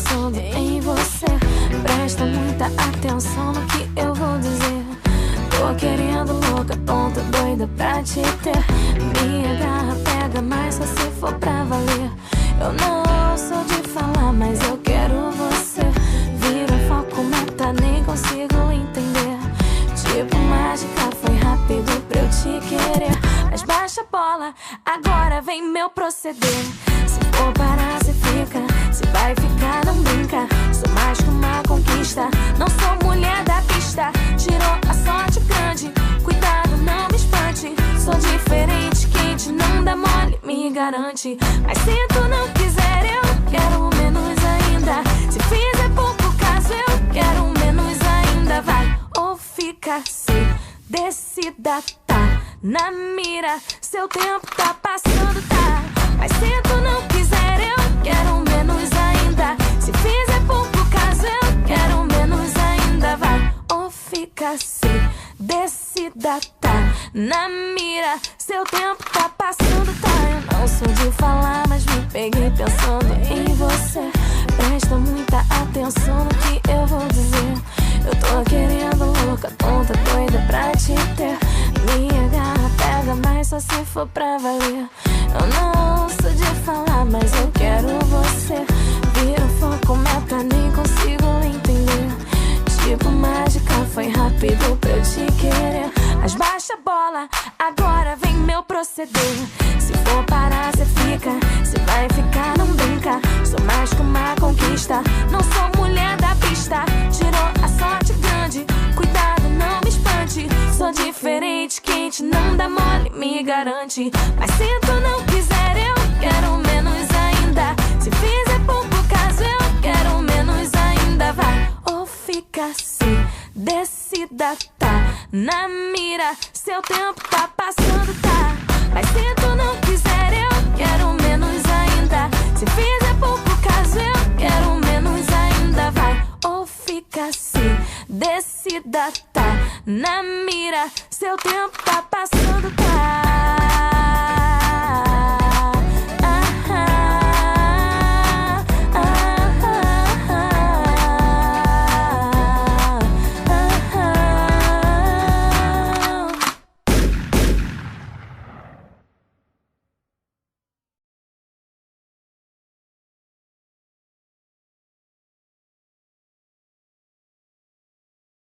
pensando em você. Presta muita atenção no que eu vou dizer. Tô querendo louca, tonta, doida pra te ter. Minha garra pega, mas só se for pra valer. Eu não sou de falar, mas eu quero você. Vira foco, meta, nem consigo entender. Tipo mágica, foi rápido pra eu te querer. Mas baixa a bola, agora vem meu proceder. Se for parar, cê fica. Se vai ficar, não brinca. Sou mais que uma conquista. Não sou mulher da pista. Tirou a sorte grande. Cuidado, não me espante. Sou diferente, quente, não dá mole, me garante. Mas se tu não quiser, eu quero menos ainda. Se fizer pouco caso, eu quero menos ainda. Vai ou fica, se decida, tá na mira. Seu tempo tá passando, tá. Mas se tu não quiser, eu quero menos ainda. Se fizer pouco caso, eu quero menos ainda. Vai ou fica, se decida, tá na mira. Seu tempo tá passando, tá. Eu não sou de falar, mas me peguei pensando em você. Presta muita atenção no que eu vou dizer. Eu tô querendo louca, tonta, doida pra te ter. Minha garra pega, mas só se for pra valer. Eu não sou de falar, mas eu quero você. Vira foco, meta, nem consigo entender. Tipo mágica, foi rápido pra eu te querer. Mas baixa a bola, agora vem meu proceder. Se for parar, cê fica. Se vai ficar, não brinca. Sou mais que uma conquista. Não sou mulher da pista. Tirou a sorte grande. Cuidado, não me espante. Sou diferente, quente, não dá mole, me garante. Mas se tu não quiser, eu quero menos ainda. Se fizer pouco caso, eu quero menos ainda. Vai ou fica, se decida, tá na mira. Seu tempo tá passando, tá. Mas se tu não quiser, eu quero menos ainda. Se fizer pouco caso, eu quero menos ainda. Vai ou fica, se decida, tá na mira. Seu tempo tá passando,